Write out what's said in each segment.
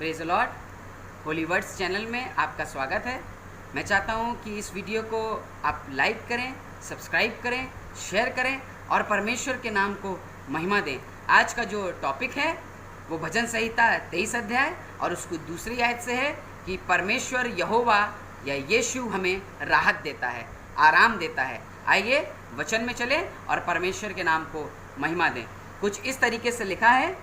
Praise Lord. Holi words channel में आपका स्वागत है। मैं चाहता हूं कि इस वीडियो को आप लाइक करें, सब्सक्राइब करें, शेयर करें और परमेश्वर के नाम को महिमा दें। आज का जो टॉपिक है वो भजन संहिता 23 अध्याय और उसकी दूसरी आयत से है कि परमेश्वर यहोवा या यीशु हमें राहत देता है, आराम देता है। आइए वचन में चलें और परमेश्वर के नाम को महिमा दें। कुछ इस तरीके से लिखा है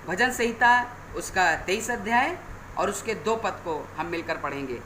भजन संहिता उसका 23 अध्याय और उसके 2 पद को हम मिलकर पढ़ेंगे।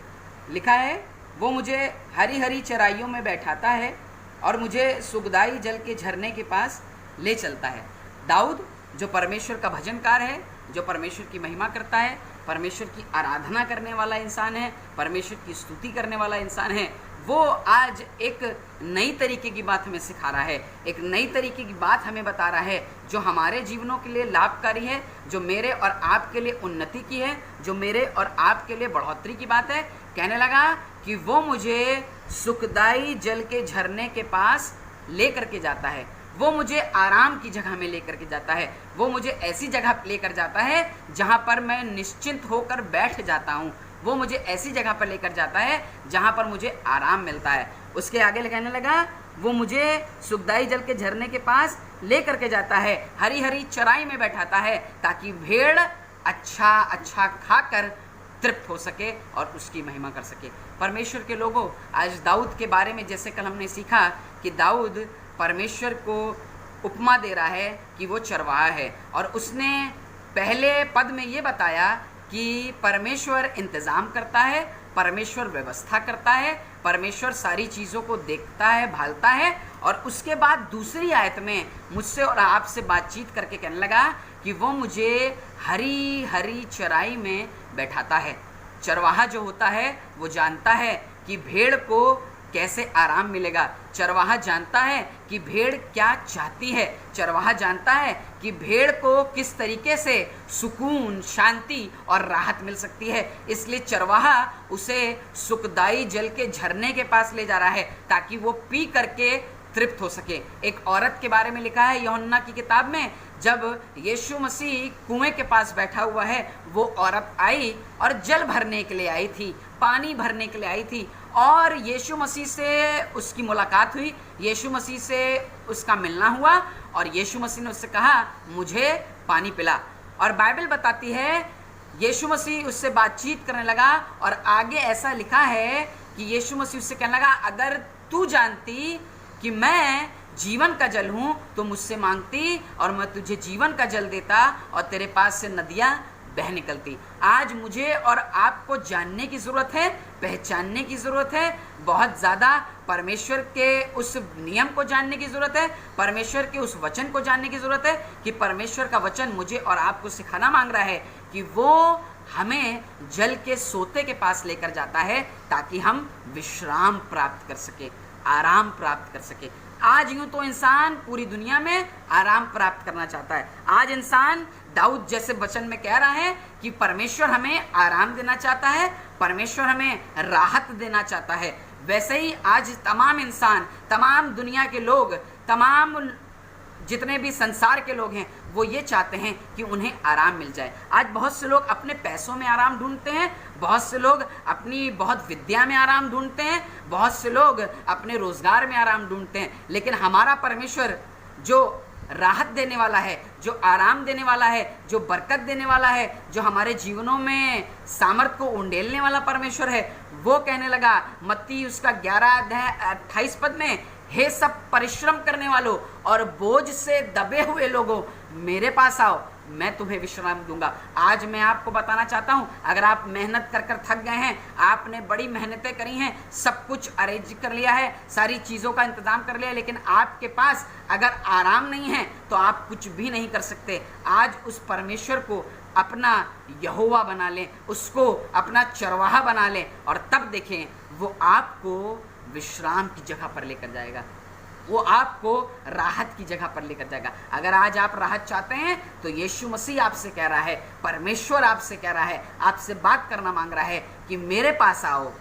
लिखा है, वो मुझे हरी हरी चराइयों में बैठाता है और मुझे सुखदाई जल के झरने के पास ले चलता है। दाऊद जो परमेश्वर का भजनकार है, जो परमेश्वर की महिमा करता है, परमेश्वर की आराधना करने वाला इंसान है, परमेश्वर की स्तुति करने वाला इंसान है, वो आज एक नई तरीके की बात हमें सिखा रहा है, एक नई तरीके की बात हमें बता रहा है जो हमारे जीवनों के लिए लाभकारी है, जो मेरे और आपके लिए उन्नति की है, जो मेरे और आपके लिए बढ़ोतरी की बात है। कहने लगा कि वो मुझे सुखदाई जल के झरने के पास ले करके जाता है, वो मुझे आराम की जगह में लेकर के जाता है, वो मुझे ऐसी जगह लेकर जाता है जहाँ पर मैं निश्चिंत होकर बैठ जाता हूँ, वो मुझे ऐसी जगह पर लेकर जाता है जहाँ पर मुझे आराम मिलता है। उसके आगे कहने लगा, वो मुझे सुखदाई जल के झरने के पास ले करके जाता है, हरी हरी चराई में बैठाता है ताकि भेड़ अच्छा अच्छा खाकर तृप्त हो सके और उसकी महिमा कर सके। परमेश्वर के लोगों, आज दाऊद के बारे में जैसे कल हमने सीखा कि दाऊद परमेश्वर को उपमा दे रहा है कि वो चरवाहा है, और उसने पहले पद में ये बताया कि परमेश्वर इंतज़ाम करता है, परमेश्वर व्यवस्था करता है, परमेश्वर सारी चीज़ों को देखता है, भालता है। और उसके बाद दूसरी आयत में मुझसे और आपसे बातचीत करके कहने लगा कि वो मुझे हरी हरी चराई में बैठाता है। चरवाहा जो होता है वो जानता है कि भेड़ को कैसे आराम मिलेगा, चरवाहा जानता है कि भेड़ क्या चाहती है, चरवाहा जानता है कि भेड़ को किस तरीके से सुकून, शांति और राहत मिल सकती है। इसलिए चरवाहा उसे सुखदाई जल के झरने के पास ले जा रहा है ताकि वो पी करके तृप्त हो सके। एक औरत के बारे में लिखा है यूहन्ना की किताब में, जब यीशु मसीह कुएं के पास बैठा हुआ है, वो औरत आई और जल भरने के लिए आई थी, पानी भरने के लिए आई थी, और यीशु मसीह से उसकी मुलाकात हुई, यीशु मसीह से उसका मिलना हुआ और यीशु मसीह ने उससे कहा मुझे पानी पिला। और बाइबल बताती है यीशु मसीह उससे बातचीत करने लगा और आगे ऐसा लिखा है कि यीशु मसीह उससे कहने लगा, अगर तू जानती कि मैं जीवन का जल हूँ तो मुझसे मांगती और मैं तुझे जीवन का जल देता और तेरे पास से नदियाँ बह निकलती। आज मुझे और आपको जानने की ज़रूरत है, पहचानने की ज़रूरत है, बहुत ज़्यादा परमेश्वर के उस नियम को जानने की ज़रूरत है, परमेश्वर के उस वचन को जानने की ज़रूरत है कि परमेश्वर का वचन मुझे और आपको सिखाना मांग रहा है कि वो हमें जल के सोते के पास लेकर जाता है ताकि हम विश्राम प्राप्त कर सके, आराम प्राप्त कर सके। आज यूं तो इंसान पूरी दुनिया में आराम प्राप्त करना चाहता है। आज इंसान दाऊद जैसे वचन में कह रहा है कि परमेश्वर हमें आराम देना चाहता है, परमेश्वर हमें राहत देना चाहता है। वैसे ही आज तमाम इंसान, तमाम दुनिया के लोग, तमाम जितने भी संसार के लोग हैं, वो ये चाहते हैं कि उन्हें आराम मिल जाए। आज बहुत से लोग अपने पैसों में आराम ढूंढते हैं, बहुत से लोग अपनी बहुत विद्या में आराम ढूंढते हैं, बहुत से लोग अपने रोजगार में आराम ढूंढते हैं, लेकिन हमारा परमेश्वर जो राहत देने वाला है, जो आराम देने वाला है, जो बरकत देने वाला है, जो हमारे जीवनों में सामर्थ को उंडेलने वाला परमेश्वर है, वो कहने लगा मत्ती उसका 11 अध्याय 28 पद में, हे सब परिश्रम करने वालों और बोझ से दबे हुए लोगों, मेरे पास आओ, मैं तुम्हें विश्राम दूंगा। आज मैं आपको बताना चाहता हूं, अगर आप मेहनत कर कर थक गए हैं, आपने बड़ी मेहनतें करी हैं, सब कुछ अरेंज कर लिया है, सारी चीज़ों का इंतजाम कर लिया, लेकिन आपके पास अगर आराम नहीं है तो आप कुछ भी नहीं कर सकते। आज उस परमेश्वर को अपना यहोवा बना लें, उसको अपना चरवाहा बना लें, और तब देखें वो आपको विश्राम की जगह पर लेकर जाएगा, वो आपको राहत की जगह पर लेकर जाएगा। अगर आज आप राहत चाहते हैं तो यीशु मसीह आपसे कह रहा है, परमेश्वर आपसे कह रहा है, आपसे बात करना मांग रहा है कि मेरे पास आओ,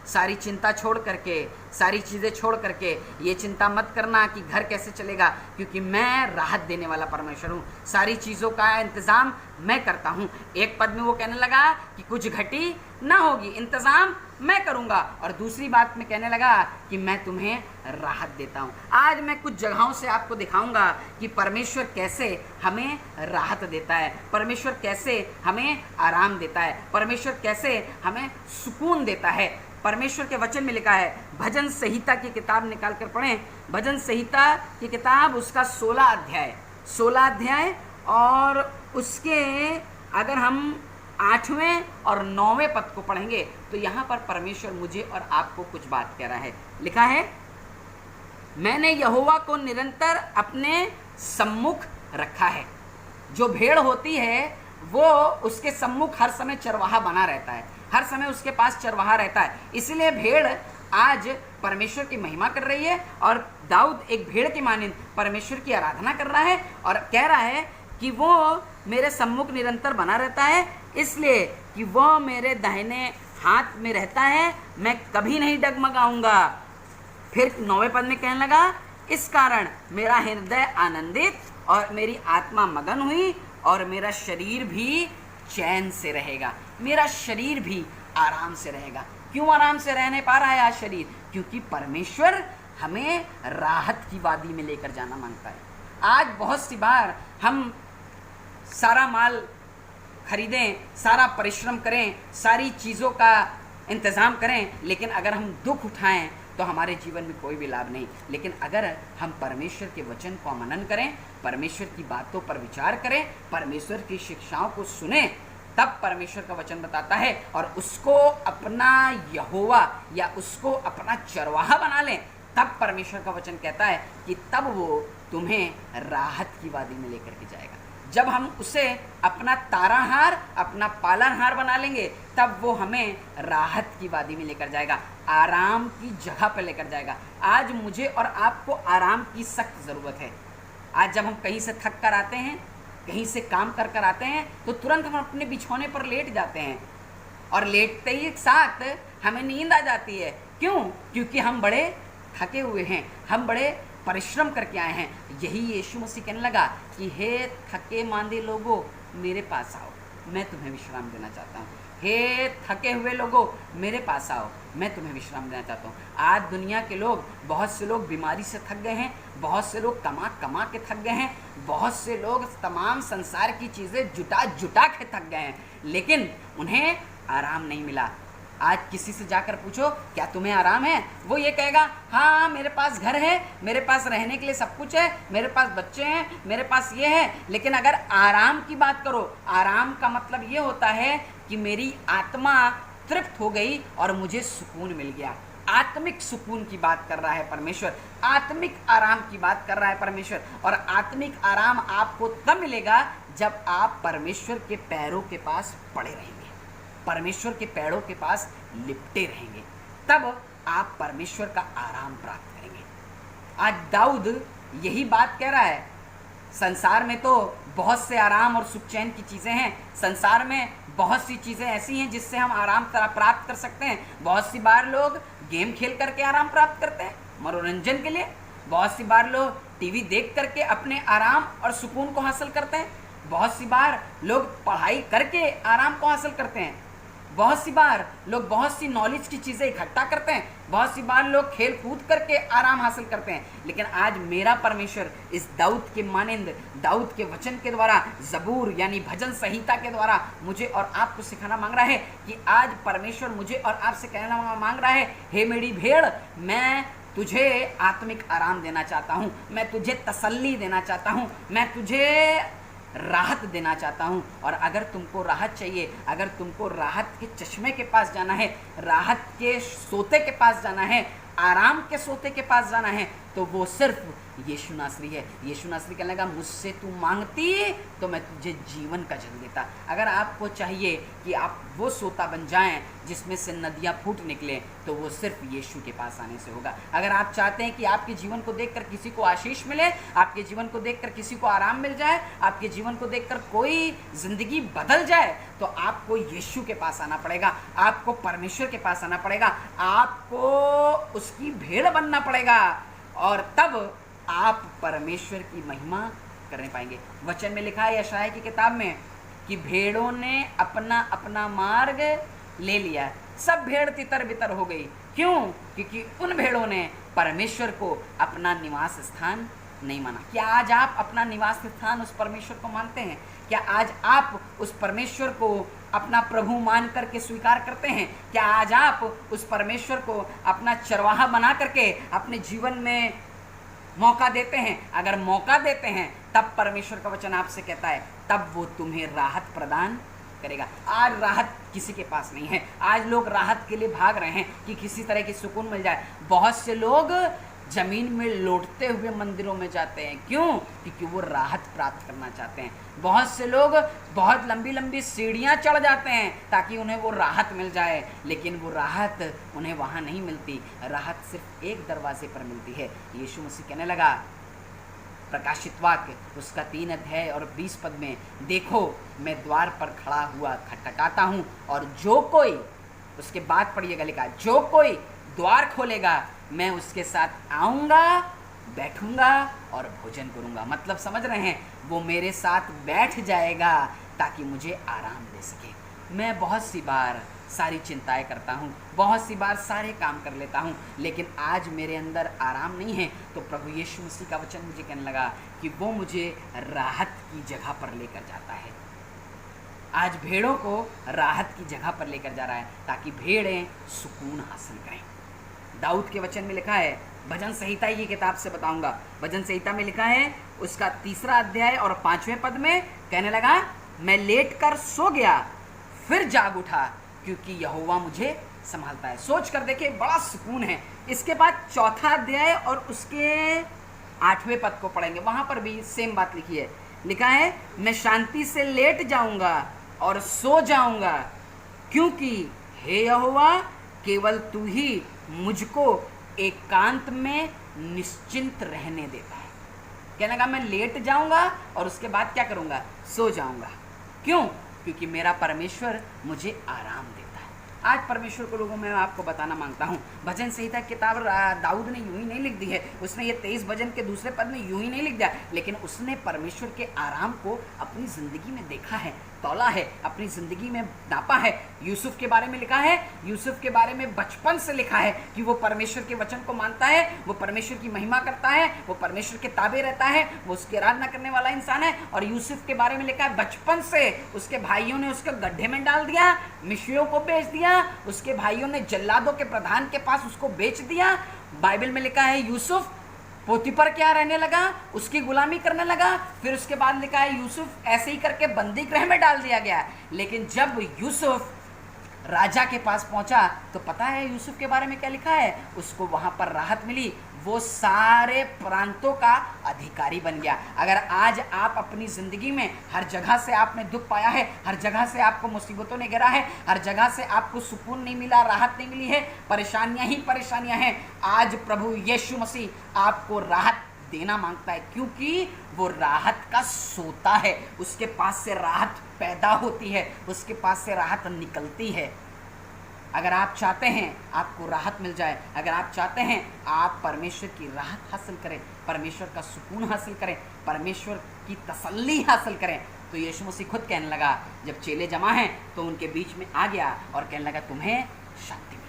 सारी चिंता छोड़ करके, सारी चीज़ें छोड़ करके ये चिंता मत करना कि घर कैसे चलेगा, क्योंकि मैं राहत देने वाला परमेश्वर हूँ। सारी चीज़ों का इंतज़ाम मैं करता हूँ। एक पद में वो कहने लगा कि कुछ घटी ना होगी, इंतज़ाम मैं करूँगा। और दूसरी बात में कहने लगा कि मैं तुम्हें राहत देता हूँ। आज मैं कुछ जगहों से आपको दिखाऊंगा कि परमेश्वर कैसे हमें राहत देता है, परमेश्वर कैसे हमें आराम देता है, परमेश्वर कैसे हमें सुकून देता है। परमेश्वर के वचन में लिखा है, भजन संहिता की किताब निकाल कर पढ़ें, भजन संहिता की किताब उसका 16 अध्याय और उसके अगर हम 8वें और 9वें पद को पढ़ेंगे तो यहाँ पर परमेश्वर मुझे और आपको कुछ बात कह रहा है। लिखा है, मैंने यहोवा को निरंतर अपने सम्मुख रखा है। जो भेड़ होती है वो उसके सम्मुख हर समय चरवाहा बना रहता है, हर समय उसके पास चरवाहा रहता है। इसलिए भेड़ आज परमेश्वर की महिमा कर रही है और दाऊद एक भेड़ की मानिंद परमेश्वर की आराधना कर रहा है और कह रहा है कि वो मेरे सम्मुख निरंतर बना रहता है, इसलिए कि वो मेरे दाहिने हाथ में रहता है, मैं कभी नहीं डगमगाऊंगा। फिर 9वें पद में कहने लगा, इस कारण मेरा हृदय आनंदित और मेरी आत्मा मगन हुई और मेरा शरीर भी चैन से रहेगा, मेरा शरीर भी आराम से रहेगा। क्यों आराम से रहने पा रहा है आज शरीर? क्योंकि परमेश्वर हमें राहत की वादी में लेकर जाना मांगता है। आज बहुत सी बार हम सारा माल खरीदें, सारा परिश्रम करें, सारी चीज़ों का इंतज़ाम करें, लेकिन अगर हम दुख उठाएं तो हमारे जीवन में कोई भी लाभ नहीं। लेकिन अगर हम परमेश्वर के वचन को मनन करें, परमेश्वर की बातों पर विचार करें, परमेश्वर की शिक्षाओं को सुने, तब परमेश्वर का वचन बताता है और उसको अपना यहोवा या उसको अपना चरवाहा बना लें, तब परमेश्वर का वचन कहता है कि तब वो तुम्हें राहत की वादी में लेकर के जाएगा। जब हम उसे अपना ताराहार, अपना पालनहार बना लेंगे, तब वो हमें राहत की वादी में लेकर जाएगा, आराम की जगह पर लेकर जाएगा। आज मुझे और आपको आराम की सख्त ज़रूरत है। आज जब हम कहीं से थक कर आते हैं, कहीं से काम कर कर आते हैं, तो तुरंत हम अपने बिछौने पर लेट जाते हैं और लेटते ही साथ हमें नींद आ जाती है। क्यों? क्योंकि हम बड़े थके हुए हैं, हम बड़े परिश्रम करके आए हैं। यही यीशु मसीह कहने लगा कि हे थके मांदे लोगों मेरे पास आओ, मैं तुम्हें विश्राम देना चाहता हूँ। हे थके हुए लोगों मेरे पास आओ, मैं तुम्हें विश्राम देना चाहता हूँ। आज दुनिया के लोग, बहुत से लोग बीमारी से थक गए हैं, बहुत से लोग कमा कमा के थक गए हैं, बहुत से लोग तमाम संसार की चीज़ें जुटा जुटा के थक गए हैं, लेकिन उन्हें आराम नहीं मिला। आज किसी से जाकर पूछो क्या तुम्हें आराम है, वो ये कहेगा हाँ मेरे पास घर है, मेरे पास रहने के लिए सब कुछ है, मेरे पास बच्चे हैं, मेरे पास ये है। लेकिन अगर आराम की बात करो, आराम का मतलब ये होता है कि मेरी आत्मा तृप्त हो गई और मुझे सुकून मिल गया। आत्मिक सुकून की बात कर रहा है परमेश्वर, आत्मिक आराम की बात कर रहा है परमेश्वर। और आत्मिक आराम आपको तब मिलेगा जब आप परमेश्वर के पैरों के पास पड़े रहेंगे, परमेश्वर के पैरों के पास लिपटे रहेंगे, तब आप परमेश्वर का आराम प्राप्त करेंगे। आज दाऊद यही बात कह रहा है। संसार में तो बहुत से आराम और सुख चैन की चीज़ें हैं, संसार में बहुत सी चीज़ें ऐसी हैं जिससे हम आराम प्राप्त कर सकते हैं। बहुत सी बार लोग गेम खेल करके आराम प्राप्त करते हैं मनोरंजन के लिए, बहुत सी बार लोग टीवी देख करके अपने आराम और सुकून को हासिल करते हैं, बहुत सी बार लोग पढ़ाई करके आराम को हासिल करते हैं, बहुत सी बार लोग बहुत सी नॉलेज की चीज़ें इकट्ठा करते हैं, बहुत सी बार लोग खेल कूद करके आराम हासिल करते हैं। लेकिन आज मेरा परमेश्वर इस दाऊद के मानिंद, दाऊद के वचन के द्वारा, ज़बूर यानी भजन संहिता के द्वारा मुझे और आपको सिखाना मांग रहा है कि आज परमेश्वर मुझे और आपसे कहना मांग रहा है, हे मेरी भेड़, मैं तुझे आत्मिक आराम देना चाहता हूँ, मैं तुझे तसल्ली देना चाहता हूँ, मैं तुझे राहत देना चाहता हूँ। और अगर तुमको राहत चाहिए, अगर तुमको राहत के चश्मे के पास जाना है, राहत के सोते के पास जाना है, आराम के सोते के पास जाना है, तो वो सिर्फ यीशु नासरी है। यीशु नासरी कहने लगा, मुझसे तू मांगती तो मैं तुझे जीवन का जल देता। अगर आपको चाहिए कि आप वो सोता बन जाएं जिसमें से नदियाँ फूट निकले, तो वो सिर्फ यीशु के पास आने से होगा। अगर आप चाहते हैं कि आपके जीवन को देखकर किसी को आशीष मिले, आपके जीवन को देखकर किसी को आराम मिल जाए, आपके जीवन को देखकर कोई ज़िंदगी बदल जाए, तो आपको यीशु के पास आना पड़ेगा, आपको परमेश्वर के पास आना पड़ेगा, आपको उसकी भेड़ बनना पड़ेगा, और तब आप परमेश्वर की महिमा करने पाएंगे। वचन में लिखा है यशायाह की किताब में कि भेड़ों ने अपना अपना मार्ग ले लिया, सब भेड़ तितर बितर हो गई। क्यों? क्योंकि उन भेड़ों ने परमेश्वर को अपना निवास स्थान नहीं माना। क्या आज आप अपना निवास स्थान उस परमेश्वर को मानते हैं? क्या आज आप उस परमेश्वर को अपना प्रभु मान करके स्वीकार करते हैं? क्या आज आप उस परमेश्वर को अपना चरवाहा बना करके अपने जीवन में मौका देते हैं? अगर मौका देते हैं, तब परमेश्वर का वचन आपसे कहता है, तब वो तुम्हें राहत प्रदान करेगा। आज राहत किसी के पास नहीं है। आज लोग राहत के लिए भाग रहे हैं कि किसी तरह की सुकून मिल जाए। बहुत से लोग जमीन में लौटते हुए मंदिरों में जाते हैं। क्यों? क्योंकि वो राहत प्राप्त करना चाहते हैं। बहुत से लोग बहुत लंबी लंबी सीढ़ियाँ चढ़ जाते हैं ताकि उन्हें वो राहत मिल जाए, लेकिन वो राहत उन्हें वहाँ नहीं मिलती। राहत सिर्फ एक दरवाजे पर मिलती है। यीशु मसीह कहने लगा, प्रकाशित वाक्य उसका 3 अध्याय और 20 पद में, देखो मैं द्वार पर खड़ा हुआ खटखटाता हूँ, और जो कोई, उसके बाद पढ़िएगा लिखा, जो कोई द्वार खोलेगा मैं उसके साथ आऊँगा, बैठूंगा और भोजन करूंगा। मतलब समझ रहे हैं, वो मेरे साथ बैठ जाएगा ताकि मुझे आराम दे सके। मैं बहुत सी बार सारी चिंताएं करता हूँ, बहुत सी बार सारे काम कर लेता हूँ, लेकिन आज मेरे अंदर आराम नहीं है। तो प्रभु यीशु मसीह का वचन मुझे कहने लगा कि वो मुझे राहत की जगह पर लेकर जाता है। आज भेड़ों को राहत की जगह पर लेकर जा रहा है ताकि भेड़ें सुकून हासिल करें। दाऊद के वचन में लिखा है, भजन संहिता की किताब से बताऊंगा, भजन संहिता में लिखा है उसका 3 अध्याय और 5वें पद में, कहने लगा, मैं लेट कर सो गया फिर जाग उठा क्योंकि यहोवा मुझे संभालता है। सोच कर देखिए, बड़ा सुकून है। इसके बाद 4 अध्याय और उसके 8वें पद को पढ़ेंगे, वहां पर भी सेम बात लिखी है। लिखा है, मैं शांति से लेट जाऊंगा और सो जाऊंगा क्योंकि हे यहोवा केवल तू ही मुझको एकांत में निश्चिंत रहने देता है। कहने लगा, मैं लेट जाऊंगा और उसके बाद क्या करूंगा? सो जाऊंगा। क्यों? क्योंकि मेरा परमेश्वर मुझे आराम देता है। आज परमेश्वर को लोगों में आपको बताना मांगता हूँ, भजन संहिता की किताब दाऊद ने यूं ही नहीं लिख दी है। उसने ये 23 भजन के दूसरे पद में यूं ही नहीं लिख दिया, लेकिन उसने परमेश्वर के आराम को अपनी ज़िंदगी में देखा है, तौला है, अपनी ज़िंदगी में नापा है। यूसुफ के बारे में लिखा है, यूसुफ के बारे में बचपन से लिखा है कि वो परमेश्वर के वचन को मानता है, वो परमेश्वर की महिमा करता है, वो परमेश्वर के ताबे रहता है, वो उसकी आराधना करने वाला इंसान है। और यूसुफ के बारे में लिखा है, बचपन से उसके भाइयों ने उसको गड्ढे में डाल दिया, मिस्रियों को बेच दिया, उसके भाइयों ने जल्लादों के प्रधान के पास उसको बेच दिया। बाइबल में लिखा है यूसुफ पोतीफर क्या रहने लगा, उसकी गुलामी करने लगा। फिर उसके बाद लिखा है यूसुफ ऐसे ही करके बंदी गृह में डाल दिया गया। लेकिन जब यूसुफ राजा के पास पहुंचा तो पता है यूसुफ के बारे में क्या लिखा है? उसको वहां पर राहत मिली, वो सारे प्रांतों का अधिकारी बन गया। अगर आज आप अपनी ज़िंदगी में हर जगह से आपने दुख पाया है, हर जगह से आपको मुसीबतों ने घेरा है, हर जगह से आपको सुकून नहीं मिला, राहत नहीं मिली है, परेशानियां ही परेशानियां हैं, आज प्रभु यीशु मसीह आपको राहत देना मांगता है, क्योंकि वो राहत का सोता है। उसके पास से राहत पैदा होती है, उसके पास से राहत निकलती है। अगर आप चाहते हैं आपको राहत मिल जाए, अगर आप चाहते हैं आप परमेश्वर की राहत हासिल करें, परमेश्वर का सुकून हासिल करें, परमेश्वर की तसल्ली हासिल करें, तो यीशु मसीह खुद कहने लगा, जब चेले जमा हैं तो उनके बीच में आ गया और कहने लगा, तुम्हें शांति मिले,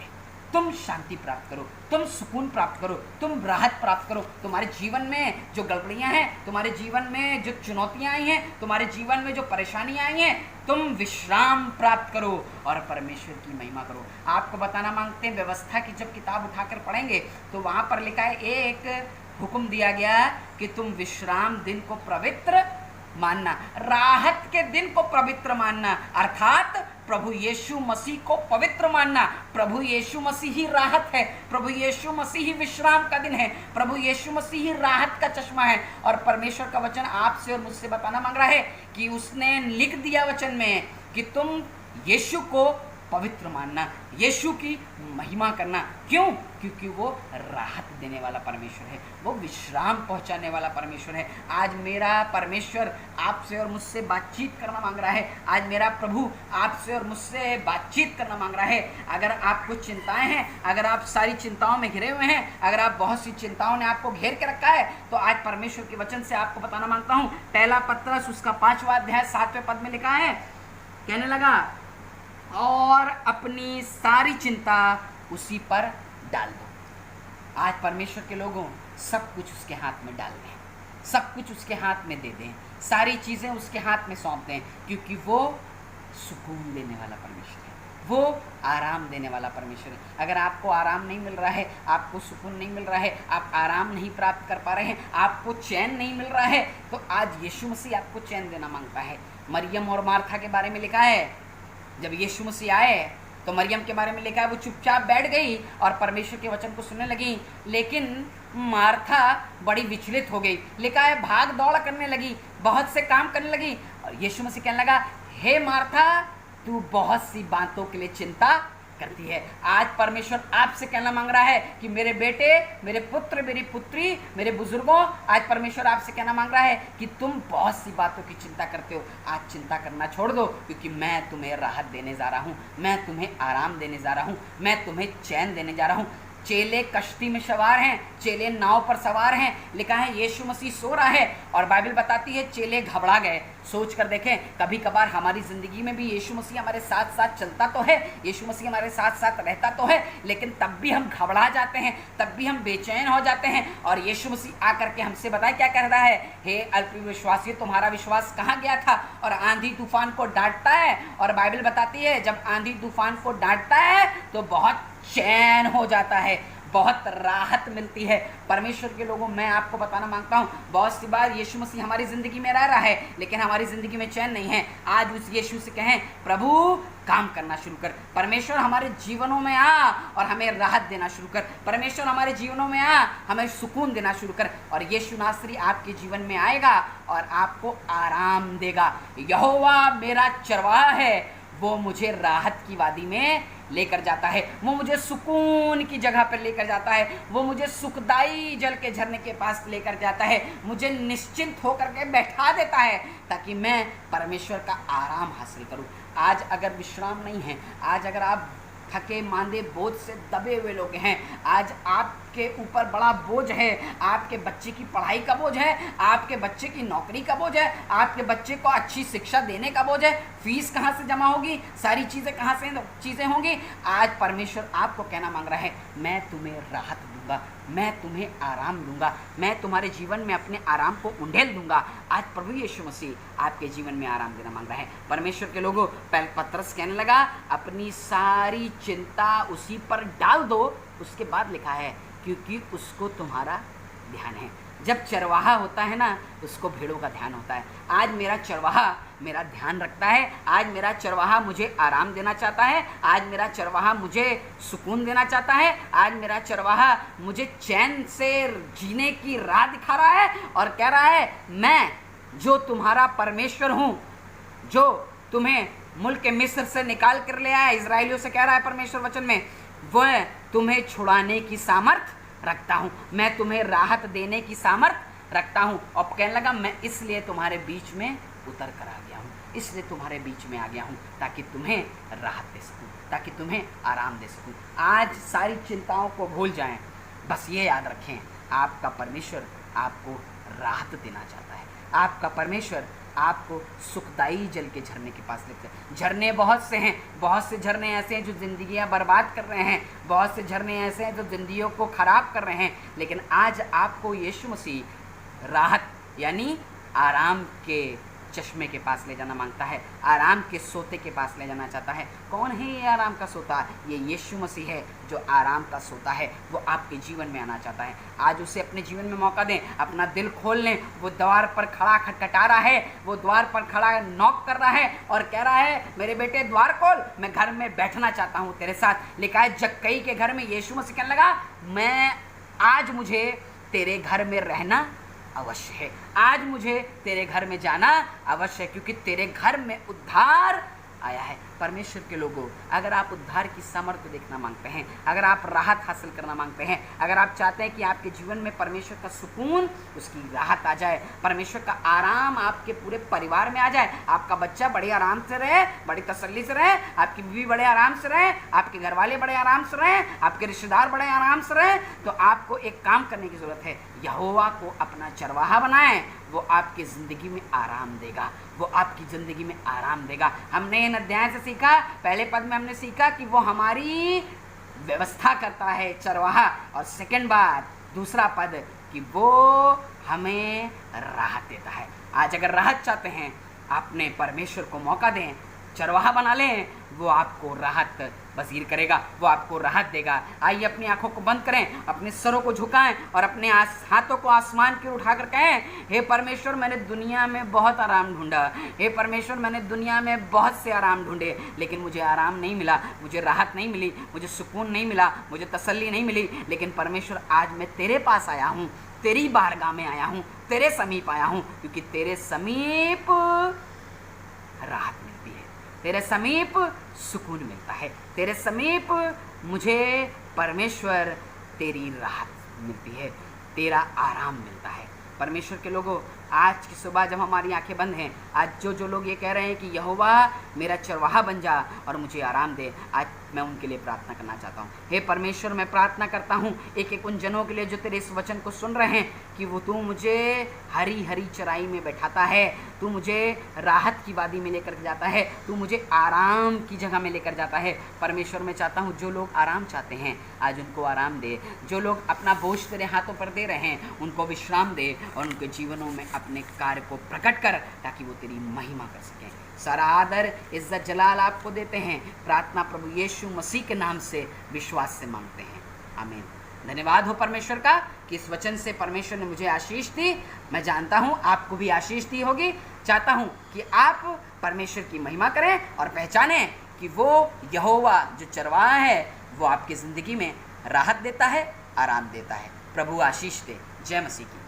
तुम शांति प्राप्त करो, तुम सुकून प्राप्त करो, तुम राहत प्राप्त करो। तुम्हारे जीवन में जो गड़बड़ियाँ हैं, तुम्हारे जीवन में जो चुनौतियाँ आई हैं, तुम्हारे जीवन में जो परेशानियाँ आई हैं, तुम विश्राम प्राप्त करो और परमेश्वर की महिमा करो। आपको बताना मांगते हैं, व्यवस्था की जब किताब उठाकर पढ़ेंगे तो वहाँ पर लिखा है, एक हुक्म दिया गया कि तुम विश्राम दिन को पवित्र मानना, राहत के दिन को पवित्र मानना, अर्थात प्रभु यीशु मसीह को पवित्र मानना। प्रभु यीशु मसीह ही राहत है, प्रभु यीशु मसीह ही विश्राम का दिन है, प्रभु यीशु मसीह ही राहत का चश्मा है। और परमेश्वर का वचन आपसे और मुझसे बताना मांग रहा है कि उसने लिख दिया वचन में कि तुम यीशु को पवित्र मानना, यीशु की महिमा करना। क्यों? क्योंकि वो राहत देने वाला परमेश्वर है, वो विश्राम पहुंचाने वाला परमेश्वर है। आज मेरा परमेश्वर आपसे और मुझसे बातचीत करना मांग रहा है, आज मेरा प्रभु आपसे और मुझसे बातचीत करना मांग रहा है। अगर आपको चिंताएं हैं, अगर आप सारी चिंताओं में घिरे हुए हैं, अगर आप बहुत सी चिंताओं ने आपको घेर के रखा है, तो आज परमेश्वर के वचन से आपको बताना मांगता हूँ। पहला पत्रस उसका 5वां अध्याय 7वें पद में लिखा है, कहने लगा और अपनी सारी चिंता उसी पर डाल दो। आज परमेश्वर के लोगों सब कुछ उसके हाथ में डाल दें, सब कुछ उसके हाथ में दे दें, सारी चीज़ें उसके हाथ में सौंप दें, क्योंकि वो सुकून देने वाला परमेश्वर है, वो आराम देने वाला परमेश्वर है। अगर आपको आराम नहीं मिल रहा है, आपको सुकून नहीं मिल रहा है, आप आराम नहीं प्राप्त कर पा रहे हैं, आपको चैन नहीं मिल रहा है, तो आज यीशु मसीह आपको चैन देना मांगता है। मरियम और मार्था के बारे में लिखा है, जब यीशु मसीह आए तो मरियम के बारे में लिखा है वो चुपचाप बैठ गई और परमेश्वर के वचन को सुनने लगी, लेकिन मार्था बड़ी विचलित हो गई। लिखा है भाग दौड़ करने लगी, बहुत से काम करने लगी। और यीशु मसीह कहने लगा, हे मार्था, तू बहुत सी बातों के लिए चिंता करती है। आज परमेश्वर आपसे कहना मांग रहा है कि मेरे बेटे, मेरे पुत्र, मेरी पुत्री, मेरे बुजुर्गों, आज परमेश्वर आपसे कहना मांग रहा है कि तुम बहुत सी बातों की चिंता करते हो। आज चिंता करना छोड़ दो, क्योंकि मैं तुम्हें राहत देने जा रहा हूँ, मैं तुम्हें आराम देने जा रहा हूँ, मैं तुम्हें चैन देने जा रहा हूँ। चेले कश्ती में सवार हैं, चेले नाव पर सवार हैं। लिखा है यीशु मसीह सो रहा है और बाइबल बताती है चेले घबरा गए। सोच कर देखें, कभी कभार हमारी ज़िंदगी में भी यीशु मसीह हमारे साथ साथ चलता तो है, यीशु मसीह हमारे साथ साथ रहता तो है, लेकिन तब भी हम घबरा जाते हैं, तब भी हम बेचैन हो जाते हैं। और यीशु मसीह आकर के हमसे बताए क्या कह रहा है, हे अल्पविश्वासी, तुम्हारा विश्वास कहाँ गया था? और आंधी तूफान को डांटता है, और बाइबल बताती है जब आंधी तूफान को डांटता है तो बहुत चैन हो जाता है, बहुत राहत मिलती है। परमेश्वर के लोगों, मैं आपको बताना मांगता हूँ, बहुत सी बार यीशु मसीह हमारी ज़िंदगी में रह रहा है, लेकिन हमारी ज़िंदगी में चैन नहीं है। आज उस यीशु से कहें, प्रभु काम करना शुरू कर, परमेश्वर हमारे जीवनों में आ और हमें राहत देना शुरू कर, परमेश्वर हमारे जीवनों में आ, हमें सुकून देना शुरू कर। और यीशु नासरी आपके जीवन में आएगा और आपको आराम देगा। यहोवा मेरा चरवाहा है, वो मुझे राहत की वादी में लेकर जाता है, वो मुझे सुकून की जगह पर लेकर जाता है, वो मुझे सुखदाई जल के झरने के पास लेकर जाता है, मुझे निश्चिंत होकर के बैठा देता है ताकि मैं परमेश्वर का आराम हासिल करूं। आज अगर विश्राम नहीं है, आज अगर आप थके मांदे बोझ से दबे हुए लोग हैं, आज आपके ऊपर बड़ा बोझ है, आपके बच्चे की पढ़ाई का बोझ है, आपके बच्चे की नौकरी का बोझ है, आपके बच्चे को अच्छी शिक्षा देने का बोझ है, फीस कहाँ से जमा होगी, सारी चीज़ें कहाँ से चीज़ें होंगी। आज परमेश्वर आपको कहना मांग रहा है, मैं तुम्हें राहत दूंगा, मैं तुम्हें आराम दूंगा, मैं तुम्हारे जीवन में अपने आराम को उंडेल दूंगा। आज प्रभु यीशु मसीह आपके जीवन में आराम देना मांग रहा है। परमेश्वर के लोगों, पतरस कहने लगा, अपनी सारी चिंता उसी पर डाल दो। उसके बाद लिखा है, क्योंकि उसको तुम्हारा ध्यान है। जब चरवाहा होता है ना, उसको भेड़ों का ध्यान होता है। आज मेरा चरवाहा मेरा ध्यान रखता है, आज मेरा चरवाहा मुझे आराम देना चाहता है, आज मेरा चरवाहा मुझे सुकून देना चाहता है, आज मेरा चरवाहा मुझे चैन से जीने की राह दिखा रहा है और कह रहा है, मैं जो तुम्हारा परमेश्वर हूँ, जो तुम्हें मुल्क मिस्र से निकाल कर ले आया। इजराइलियों से कह रहा है परमेश्वर वचन में, वह तुम्हें छुड़ाने की सामर्थ रखता हूँ, मैं तुम्हें राहत देने की सामर्थ रखता हूँ। और कहने लगा, मैं इसलिए तुम्हारे बीच में उतर कर आ गया हूँ, इसलिए तुम्हारे बीच में आ गया हूँ ताकि तुम्हें राहत दे सकूँ, ताकि तुम्हें आराम दे सकूँ। आज सारी चिंताओं को भूल जाएं, बस ये याद रखें, आपका परमेश्वर आपको राहत देना चाहता है। आपका परमेश्वर आपको सुखदाई जल के झरने के पास लेते हैं। झरने बहुत से हैं, बहुत से झरने ऐसे हैं जो ज़िंदगियां बर्बाद कर रहे हैं, बहुत से झरने ऐसे हैं जो ज़िंदगियों को ख़राब कर रहे हैं, लेकिन आज आपको यीशु मसीह राहत यानी आराम के चश्मे के पास ले जाना मांगता है, आराम के सोते के पास ले जाना चाहता है। कौन है ये आराम का सोता? ये यीशु मसीह है जो आराम का सोता है। वो आपके जीवन में आना चाहता है। आज उसे अपने जीवन में मौका दें, अपना दिल खोल लें। वो द्वार पर खड़ा खटखटा रहा है, वो द्वार पर खड़ा नॉक कर रहा है और कह रहा है, मेरे बेटे द्वार खोल, मैं घर में बैठना चाहता हूँ तेरे साथ। लिखा है जक्कई के घर में यीशु मसीह कहने लगा, मैं आज मुझे तेरे घर में रहना अवश्य है, आज मुझे तेरे घर में जाना अवश्य है, क्योंकि तेरे घर में उद्धार आया है। परमेश्वर के लोगों, अगर आप उद्धार की सामर्थ्य देखना मांगते हैं, अगर आप राहत हासिल करना मांगते हैं, अगर आप चाहते हैं कि आपके जीवन में परमेश्वर का सुकून, उसकी राहत आ जाए, परमेश्वर का आराम आपके पूरे परिवार में आ जाए, आपका बच्चा बड़े आराम से रहे, बड़ी तसल्ली से रहे, आपकी बीवी बड़े आराम से रहे, आपके घर वाले बड़े आराम से रहे, आपके रिश्तेदार बड़े आराम से रहे, तो आपको एक काम करने की जरूरत है। यहोवा को अपना चरवाहा बनाएं, वो आपकी ज़िंदगी में आराम देगा, वो आपकी ज़िंदगी में आराम देगा। हमने इन अध्याय से सीखा, पहले पद में हमने सीखा कि वो हमारी व्यवस्था करता है चरवाहा, और सेकंड बात, दूसरा पद, कि वो हमें राहत देता है। आज अगर राहत चाहते हैं, आपने परमेश्वर को मौका दें, चरवाहा बना लें, वो आपको राहत बसीर करेगा, वो आपको राहत देगा। आइए अपनी आंखों को बंद करें, अपने सरों को झुकाएं और अपने हाथों को आसमान की ओर उठाकर कहें, हे परमेश्वर, मैंने दुनिया में बहुत आराम ढूंढा, हे परमेश्वर, मैंने दुनिया में बहुत से आराम ढूंढे, लेकिन मुझे आराम नहीं मिला, मुझे राहत नहीं मिली, मुझे सुकून नहीं मिला, मुझे तसल्ली नहीं मिली। लेकिन परमेश्वर, आज मैं तेरे पास आया हूँ, तेरी बारगाह में आया हूँ, तेरे समीप आया हूँ, क्योंकि तेरे समीप राहत मिलती है, तेरे समीप सुकून मिलता है, तेरे समीप मुझे परमेश्वर तेरी राहत मिलती है, तेरा आराम मिलता है। परमेश्वर के लोगों, आज की सुबह जब हमारी आंखें बंद हैं, आज जो लोग ये कह रहे हैं कि यहोवा मेरा चरवाहा बन जा और मुझे आराम दे, आज मैं उनके लिए प्रार्थना करना चाहता हूँ। हे परमेश्वर, मैं प्रार्थना करता हूँ एक एक उन जनों के लिए जो तेरे इस वचन को सुन रहे हैं, कि वो तू मुझे हरी हरी चराई में बैठाता है, तू मुझे राहत की वादी में लेकर जाता है, तू मुझे आराम की जगह में लेकर जाता है। परमेश्वर, मैं चाहता हूँ जो लोग आराम चाहते हैं, आज उनको आराम दे, जो लोग अपना बोझ तेरे हाथों पर दे रहे हैं, उनको विश्राम दे और उनके जीवनों में अपने कार्य को प्रकट कर, ताकि वो तेरी महिमा कर सकें। सारा आदर, इज्जत, जलाल आपको देते हैं। प्रार्थना प्रभु यीशु मसीह के नाम से विश्वास से मांगते हैं, आमीन। धन्यवाद हो परमेश्वर का कि इस वचन से परमेश्वर ने मुझे आशीष दी। मैं जानता हूँ आपको भी आशीष दी होगी। चाहता हूँ कि आप परमेश्वर की महिमा करें और पहचानें कि वो यहोवा जो चरवाहा है, वो आपकी ज़िंदगी में राहत देता है, आराम देता है। प्रभु आशीष दे। जय मसीह की।